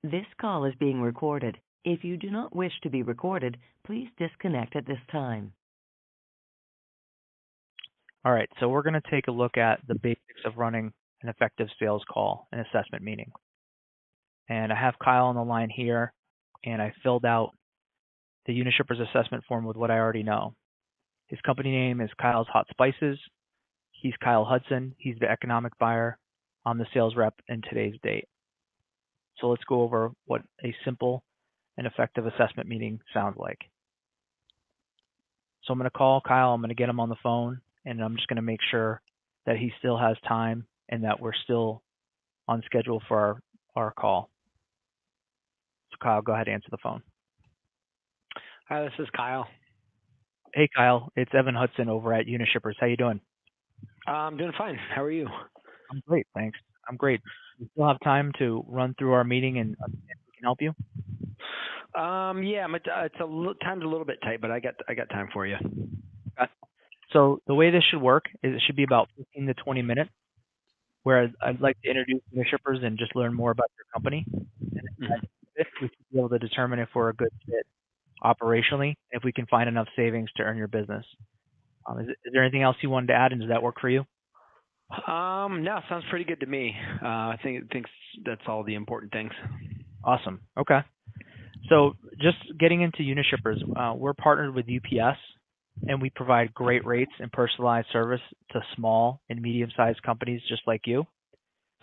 This call is being recorded. If you do not wish to be recorded, please disconnect at this time. All right, so we're going to take a look at the basics of running an effective sales call, an assessment meeting. And I have Kyle on the line here, and I filled out the Unishippers assessment form with what I already know. His company name is Kyle's Hot Spices. He's Kyle Hudson. He's the economic buyer. I'm the sales rep in today's date. So let's go over what a simple and effective assessment meeting sounds like. So I'm going to call Kyle. I'm going to get him on the phone, and I'm just going to make sure that he still has time and that we're still on schedule for our call. So Kyle, go ahead and answer the phone. Hi, this is Kyle. Hey, Kyle. It's Evan Hudson over at Unishippers. How you doing? I'm doing fine. How are you? I'm great, thanks. I'm great. We still have time to run through our meeting and we can help you? Yeah, time's a little bit tight, but I got time for you. Okay. So the way this should work is it should be about 15 to 20 minutes, where I'd like to introduce Unishippers and just learn more about your company. And we should be able to determine if we're a good fit operationally, if we can find enough savings to earn your business. Is there anything else you wanted to add, and does that work for you? No, sounds pretty good to me. I think that's all the important things. Awesome. Okay. So just getting into Unishippers, we're partnered with UPS, and we provide great rates and personalized service to small and medium-sized companies just like you.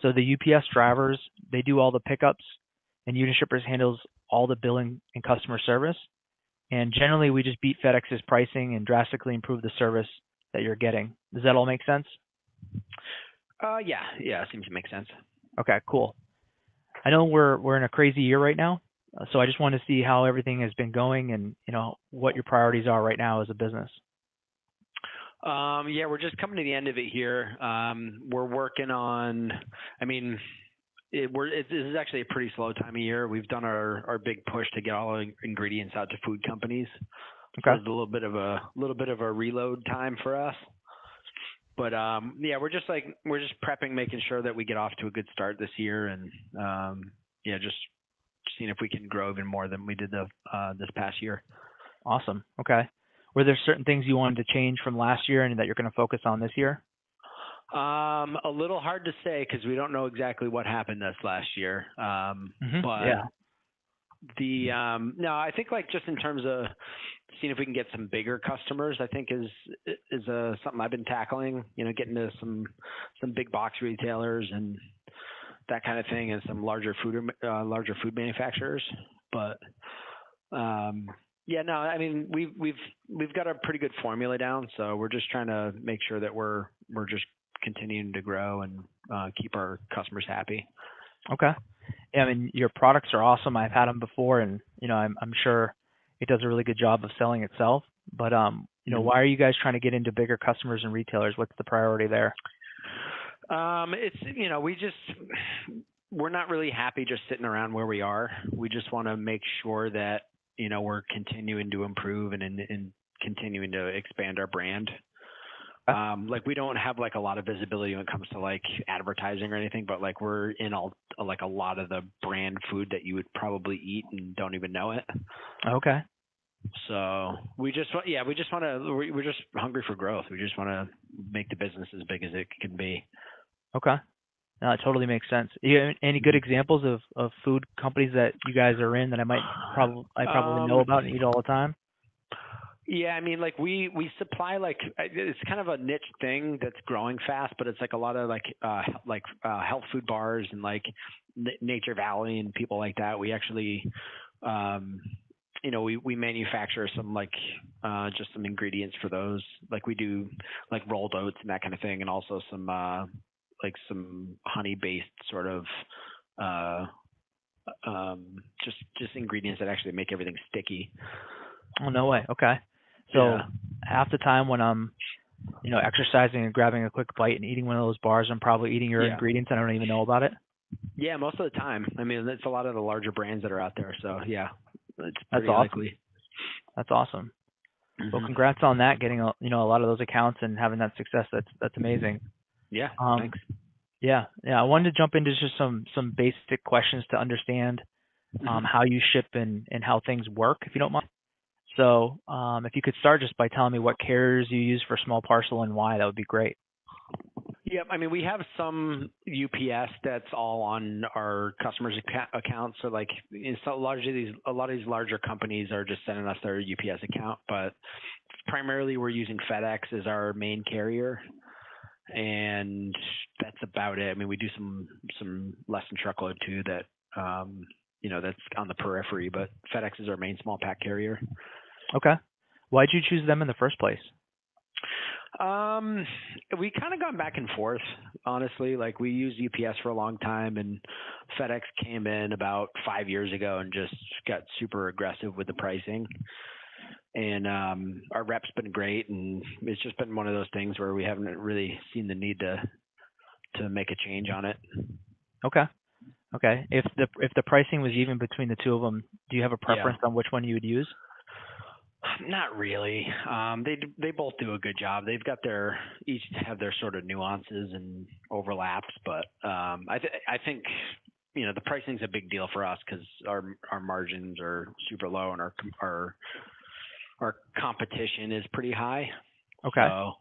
So the UPS drivers, they do all the pickups, and Unishippers handles all the billing and customer service. And generally, we just beat FedEx's pricing and drastically improve the service that you're getting. Does that all make sense? Yeah, seems to make sense. Okay, cool. I know we're in a crazy year right now, so I just want to see how everything has been going and what your priorities are right now as a business. Yeah, we're just coming to the end of it here. We're working on. This is actually a pretty slow time of year. We've done our big push to get all our ingredients out to food companies. Okay. So it's a little bit of a reload time for us. But yeah, we're just prepping, making sure that we get off to a good start this year, and just seeing if we can grow even more than we did this past year. Awesome. Okay. Were there certain things you wanted to change from last year and that you're going to focus on this year? A little hard to say because we don't know exactly what happened this last year. But yeah. No, I think just in terms of seeing if we can get some bigger customers, I think is something I've been tackling. Getting to some big box retailers and that kind of thing, and some larger food manufacturers. But yeah, no, we've got a pretty good formula down, so we're just trying to make sure that we're just continuing to grow and keep our customers happy. Okay. Yeah, your products are awesome. I've had them before, and I'm sure it does a really good job of selling itself. But why are you guys trying to get into bigger customers and retailers? What's the priority there? It's we're not really happy just sitting around where we are. We just want to make sure that we're continuing to improve and continuing to expand our brand. We don't have a lot of visibility when it comes to advertising or anything, but we're in a lot of the brand food that you would probably eat and don't even know it. Okay. So we're just hungry for growth. We just want to make the business as big as it can be. Okay. No, it totally makes sense. Any good examples of food companies that you guys are in that I probably know about and eat all the time? Yeah, we supply it's kind of a niche thing that's growing fast, but it's a lot of health food bars and Nature Valley and people like that. We actually we manufacture some just some ingredients for those. We do rolled oats and that kind of thing, and also some some honey based sort of just ingredients that actually make everything sticky. Oh, no way. Okay. So half the time when I'm, exercising and grabbing a quick bite and eating one of those bars, I'm probably eating your ingredients and I don't even know about it. Yeah, most of the time. It's a lot of the larger brands that are out there. So yeah, it's pretty awesome. likely. That's awesome. Mm-hmm. Well, congrats on that, getting a lot of those accounts and having that success. That's amazing. Yeah. Thanks. Yeah. I wanted to jump into just some basic questions to understand how you ship and how things work, if you don't mind. So if you could start just by telling me what carriers you use for small parcel and why, that would be great. Yep. I mean, we have some UPS that's all on our customers' accounts. So like, a lot of these larger companies are just sending us their UPS account, but primarily we're using FedEx as our main carrier, and that's about it. I mean, we do some less than truckload too that that's on the periphery, but FedEx is our main small pack carrier. Okay. Why'd you choose them in the first place? We kind of gone back and forth, honestly. Like, we used UPS for a long time, and FedEx came in about 5 years ago and just got super aggressive with the pricing. And our rep's been great, and it's just been one of those things where we haven't really seen the need to make a change on it. Okay. If the pricing was even between the two of them, do you have a preference on which one you would use? Not really. They both do a good job. They've got each have their sort of nuances and overlaps, but I think the pricing's a big deal for us because our margins are super low and our competition is pretty high. Okay. So,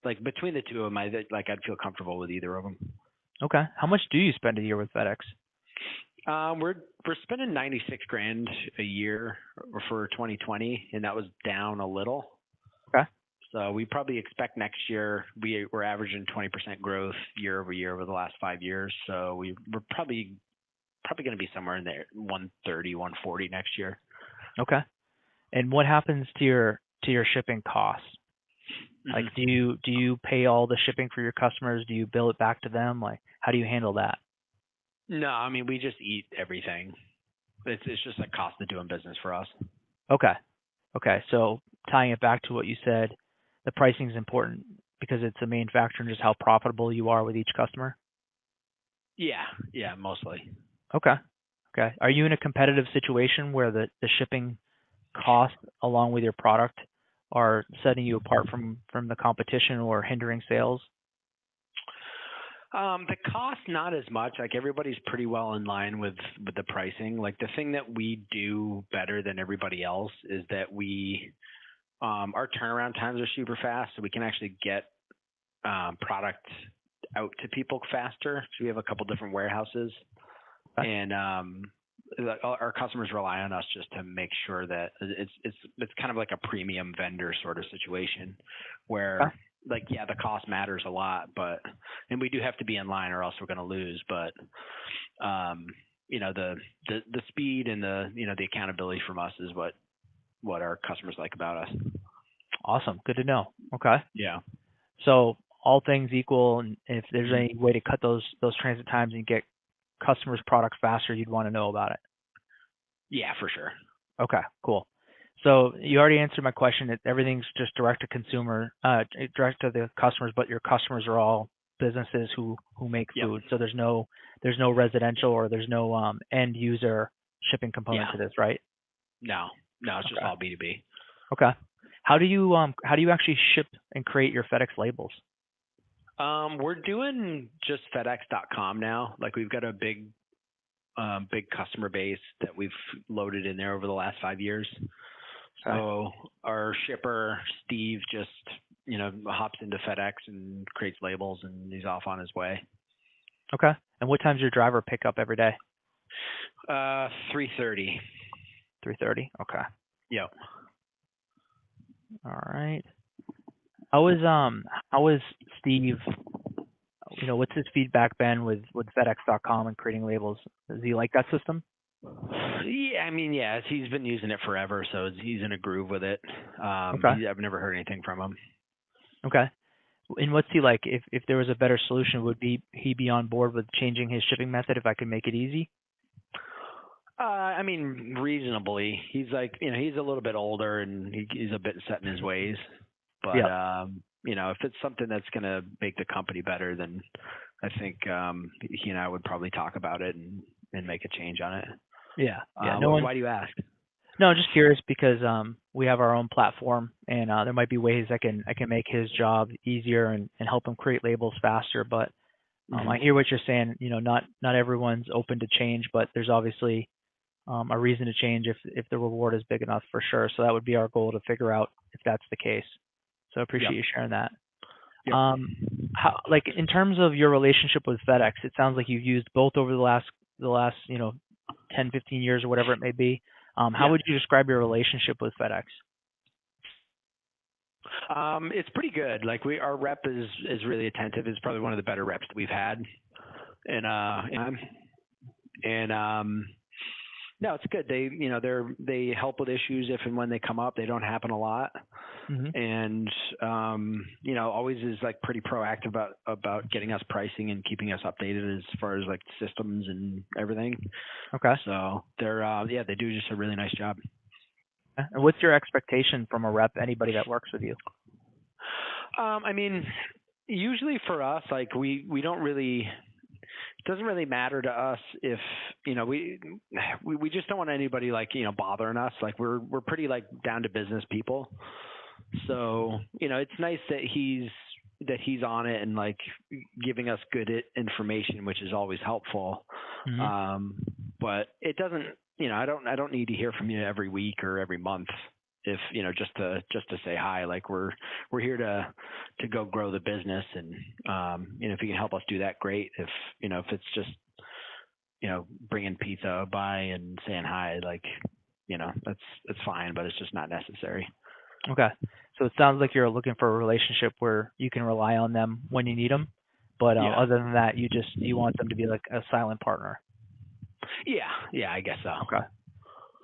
like, between the two of them, I'd feel comfortable with either of them. Okay. How much do you spend a year with FedEx? We're spending $96,000 a year for 2020, and that was down a little. Okay. So we probably expect next year we're averaging 20% growth year over year over the last 5 years. So we're probably going to be somewhere in there 130, 140 next year. Okay. And what happens to your shipping costs? Like, do you pay all the shipping for your customers? Do you bill it back to them? Like, how do you handle that? No, I mean, we just eat everything. It's just a cost of doing business for us. Okay. So tying it back to what you said, the pricing is important because it's a main factor in just how profitable you are with each customer? Yeah, mostly. Okay. Are you in a competitive situation where the shipping cost along with your product are setting you apart from the competition or hindering sales? The cost, not as much. Like, everybody's pretty well in line with the pricing. Like, the thing that we do better than everybody else is that our turnaround times are super fast, so we can actually get product out to people faster. So we have a couple different warehouses, and our customers rely on us just to make sure that it's kind of like a premium vendor sort of situation where. The cost matters a lot, and we do have to be in line or else we're going to lose. But, the speed and the accountability from us is what our customers like about us. Awesome. Good to know. Okay. Yeah. So all things equal, and if there's any way to cut those transit times and get customers' products faster, you'd want to know about it. Yeah, for sure. Okay, cool. So you already answered my question. Everything's just direct to consumer, direct to the customers, but your customers are all businesses who make food. So there's no residential or there's no end user shipping component to this, right? No, it's just all B2B. Okay. How do you actually ship and create your FedEx labels? We're doing just FedEx.com now. Like, we've got a big customer base that we've loaded in there over the last 5 years. So our shipper, Steve, just, hops into FedEx and creates labels, and he's off on his way. Okay. And what time's your driver pick up every day? 3:30. 3:30? Okay. Yep. All right. How was Steve, what's his feedback been with FedEx.com and creating labels? Does he like that system? Yeah, I mean, he's been using it forever, so he's in a groove with it. I've never heard anything from him. Okay. And what's he like? If there was a better solution, would he be on board with changing his shipping method if I could make it easy? I mean, reasonably. He's like, he's a little bit older and he's a bit set in his ways. But, if it's something that's going to make the company better, then I think he and I would probably talk about it and make a change on it. Yeah. Why do you ask? No, just curious because we have our own platform, and there might be ways I can make his job easier and help him create labels faster. But I hear what you're saying. Not everyone's open to change, but there's obviously a reason to change if the reward is big enough for sure. So that would be our goal to figure out if that's the case. So I appreciate you sharing that. Yep. How, like in terms of your relationship with FedEx, it sounds like you've used both over the last 10, 15 years or whatever it may be. How would you describe your relationship with FedEx? It's pretty good. Like our rep is really attentive. It's probably one of the better reps that we've had. No, it's good. They help with issues if and when they come up. They don't happen a lot. Mm-hmm. And always is like pretty proactive about getting us pricing and keeping us updated as far as like systems and everything. Okay. So they do just a really nice job. And what's your expectation from a rep, anybody that works with you? I mean, usually for us, like we don't really, it doesn't really matter to us if, we just don't want anybody like, bothering us. Like we're pretty like down to business people. So, it's nice that he's on it and like giving us good information, which is always helpful. Mm-hmm. But it doesn't, I don't need to hear from you every week or every month if, just to say hi. Like we're here to go grow the business. And, if you can help us do that, great. If it's just, bringing pizza by and saying hi, like, that's fine, but it's just not necessary. Okay. So it sounds like you're looking for a relationship where you can rely on them when you need them. But other than that, you want them to be like a silent partner. Yeah, I guess so. Okay.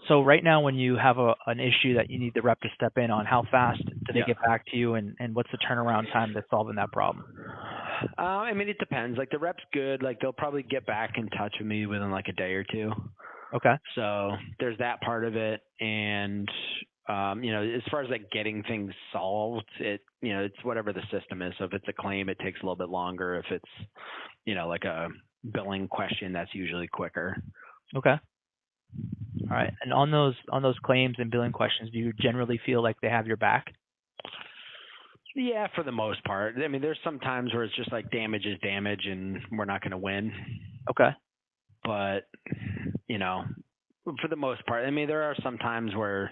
So right now, when you have an issue that you need the rep to step in on, how fast do they get back to you, and what's the turnaround time to solving that problem? I mean, it depends. Like the rep's good. Like they'll probably get back in touch with me within like a day or two. Okay. So there's that part of it, and as far as like getting things solved, it's whatever the system is. So if it's a claim, it takes a little bit longer. If it's like a billing question, that's usually quicker. Okay. All right. And on those claims and billing questions, do you generally feel like they have your back? Yeah, for the most part. I mean, there's some times where it's just like damage is damage and we're not going to win. Okay. But, for the most part, I mean, there are some times where,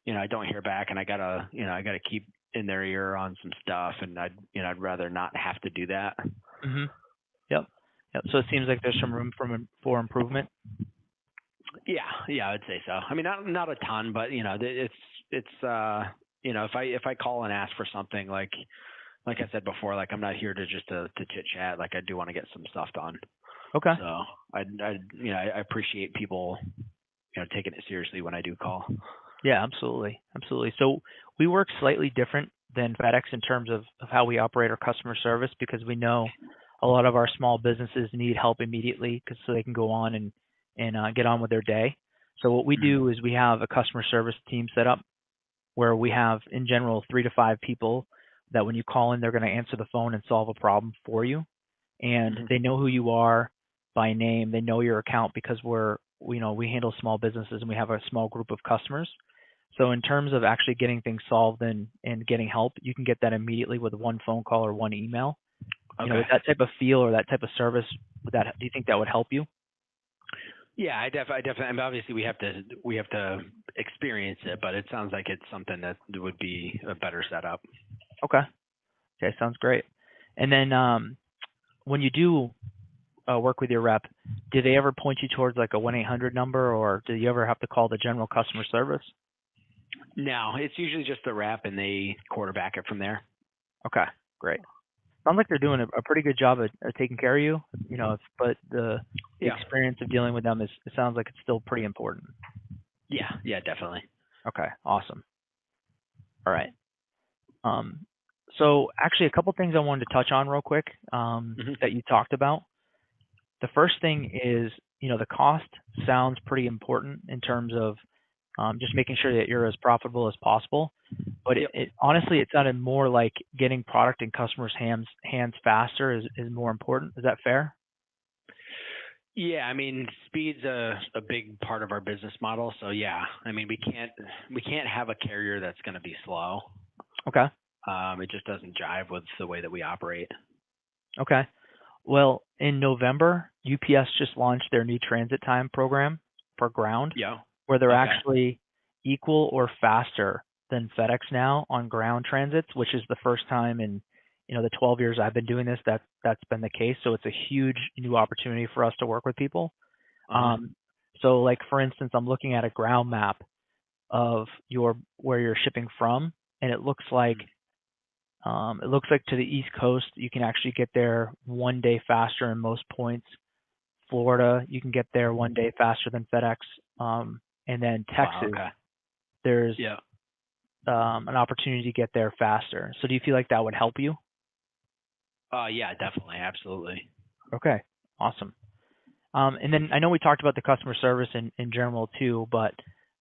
I don't hear back and I gotta keep in their ear on some stuff, and I'd rather not have to do that. Mm-hmm. Yep. So it seems like there's some room for improvement. Yeah, I'd say so. I mean, not a ton, but it's if I call and ask for something, like I said before, like I'm not here to just to chit chat. Like I do want to get some stuff done. Okay. So I appreciate people taking it seriously when I do call. Yeah, absolutely. So we work slightly different than FedEx in terms of how we operate our customer service, because we know a lot of our small businesses need help immediately so they can go on and get on with their day. So what we do is we have a customer service team set up where we have, in general, 3 to 5 people that when you call in, they're going to answer the phone and solve a problem for you. And they know who you are by name. They know your account because we handle small businesses and we have a small group of customers. So in terms of actually getting things solved and getting help, you can get that immediately with one phone call or one email. Okay. With that type of feel or that type of service, do you think that would help you? Yeah, I definitely. I mean, obviously, we have to experience it, but it sounds like it's something that would be a better setup. Okay, sounds great. And then when you do work with your rep, do they ever point you towards like a 1-800 number, or do you ever have to call the general customer service? No, it's usually just the rep, and they quarterback it from there. Okay, great. Sounds like they're doing a pretty good job of taking care of you, but the experience of dealing with them it sounds like it's still pretty important. Yeah, definitely. Okay, awesome. All right. So actually a couple things I wanted to touch on real quick that you talked about. The first thing is, the cost sounds pretty important in terms of just making sure that you're as profitable as possible. But it honestly, it sounded more like getting product in customers' hands faster is more important. Is that fair? Yeah, I mean, speed's a big part of our business model. So yeah, I mean, we can't have a carrier that's going to be slow. Okay. It just doesn't jive with the way that we operate. Okay. Well, in November, UPS just launched their new transit time program. per ground, Yeah. where they're Okay. actually equal or faster than FedEx now on ground transits, which is the first time in the 12 years I've been doing this that's been the case. So it's a huge new opportunity for us to work with people. Uh-huh. So like for instance, I'm looking at a ground map of where you're shipping from, and it looks like to the East Coast you can actually get there 1 day faster in most points. Florida, you can get there 1 day faster than FedEx, and then Texas, Wow, okay. there's Yeah. an opportunity to get there faster. So do you feel like that would help you? Yeah, definitely. Absolutely. Okay, awesome. And then I know we talked about the customer service in general too, but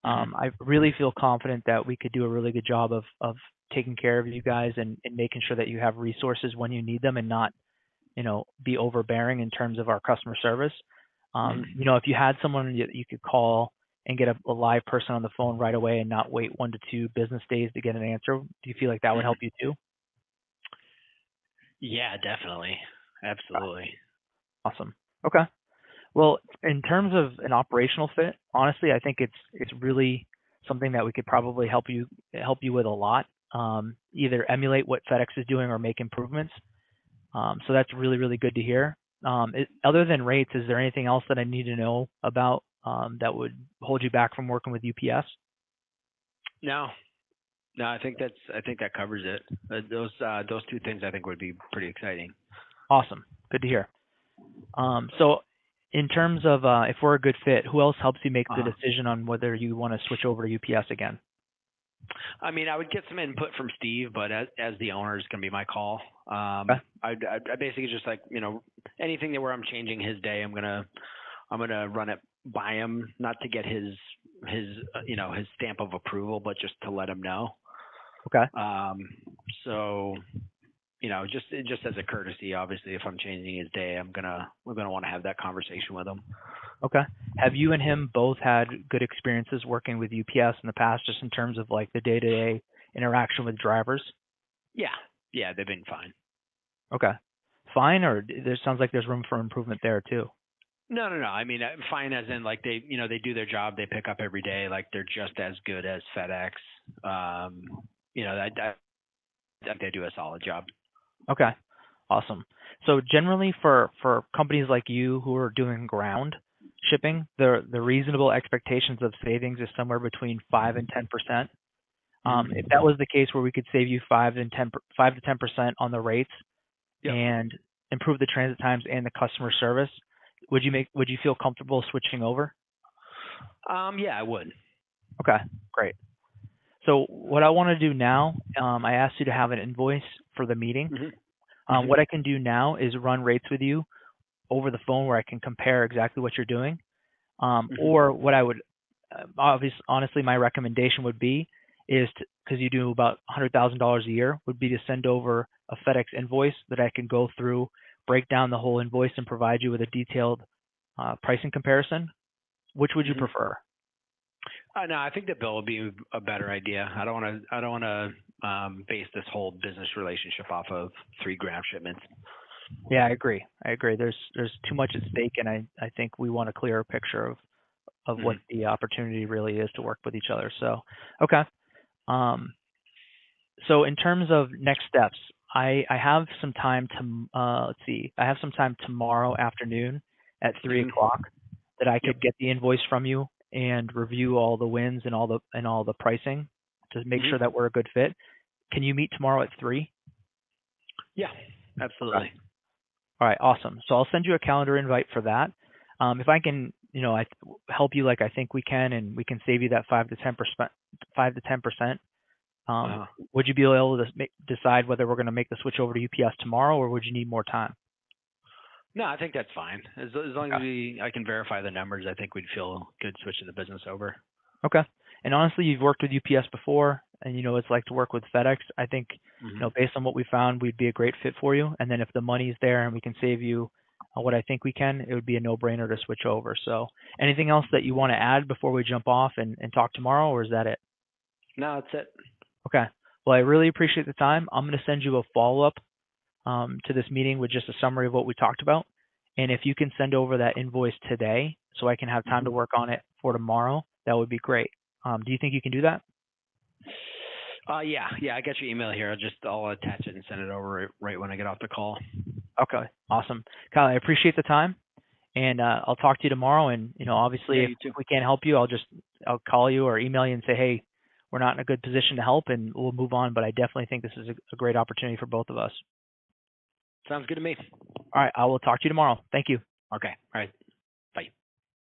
I really feel confident that we could do a really good job of taking care of you guys and making sure that you have resources when you need them and not, be overbearing in terms of our customer service. If you had someone you could call and get a live person on the phone right away and not wait 1 to 2 business days to get an answer, do you feel like that would help you too? Yeah, definitely. Absolutely. Awesome. Okay. Well, in terms of an operational fit, honestly, I think it's really something that we could probably help you with a lot. Either emulate what FedEx is doing or make improvements. So that's really, really good to hear. Other than rates, is there anything else that I need to know about that would hold you back from working with UPS? No, I think that covers it. Those two things I think would be pretty exciting. Awesome. Good to hear. So in terms of if we're a good fit, who else helps you make the decision on whether you want to switch over to UPS again? I mean, I would get some input from Steve, but as the owner, it's going to be my call. Okay. I basically just like, anything where I'm changing his day, I'm gonna run it by him, not to get his stamp of approval, but just to let him know. Okay. So, just as a courtesy, obviously, if I'm changing his day, we're gonna want to have that conversation with him. Okay. Have you and him both had good experiences working with UPS in the past, just in terms of like the day-to-day interaction with drivers? Yeah, they've been fine. Okay. Fine, or there sounds like there's room for improvement there too. No. I mean, fine as in like they do their job, they pick up every day, like they're just as good as FedEx. I think they do a solid job. Okay. Awesome. So generally for companies like you who are doing ground shipping, the reasonable expectations of savings is somewhere between 5 and 10%. If that was the case where we could save you 5 to 10% on the rates and improve the transit times and the customer service, would you feel comfortable switching over? Yeah, I would. Okay, great. So what I want to do now, I asked you to have an invoice for the meeting. What I can do now is run rates with you over the phone where I can compare exactly what you're doing. Or what I would, honestly, my recommendation would be is, because you do about $100,000 a year, would be to send over a FedEx invoice that I can go through, break down the whole invoice, and provide you with a detailed pricing comparison. Which would you prefer? No, I think the bill would be a better idea. I don't want to base this whole business relationship off of 3 ground shipments. Yeah, I agree. There's too much at stake, and I think we want a clearer picture of what the opportunity really is to work with each other. So, okay. So in terms of next steps, I have some time to let's see. I have some time tomorrow afternoon at 3 o'clock that I could get the invoice from you and review all the wins and all the pricing to make sure that we're a good fit. Can you meet tomorrow at 3? Yeah, absolutely. Okay. All right, awesome. So I'll send you a calendar invite for that. If I can, I help you like I think we can, and we can save you that 5 to 10%. Would you be able to decide whether we're going to make the switch over to UPS tomorrow, or would you need more time? No, I think that's fine. As long as I can verify the numbers, I think we'd feel good switching the business over. Okay. And honestly, you've worked with UPS before, and you know what it's like to work with FedEx. I think, based on what we found, we'd be a great fit for you. And then if the money's there and we can save you what I think we can, it would be a no-brainer to switch over. So anything else that you want to add before we jump off and talk tomorrow, or is that it? No, that's it. Okay. Well, I really appreciate the time. I'm going to send you a follow-up to this meeting with just a summary of what we talked about. And if you can send over that invoice today so I can have time to work on it for tomorrow, that would be great. Do you think you can do that? Yeah, I got your email here. I'll attach it and send it over right when I get off the call. Okay, awesome. Kyle, I appreciate the time, and I'll talk to you tomorrow. And obviously, if we can't help you, I'll call you or email you and say, hey, we're not in a good position to help, and we'll move on. But I definitely think this is a great opportunity for both of us. Sounds good to me. All right, I will talk to you tomorrow. Thank you. Okay. All right.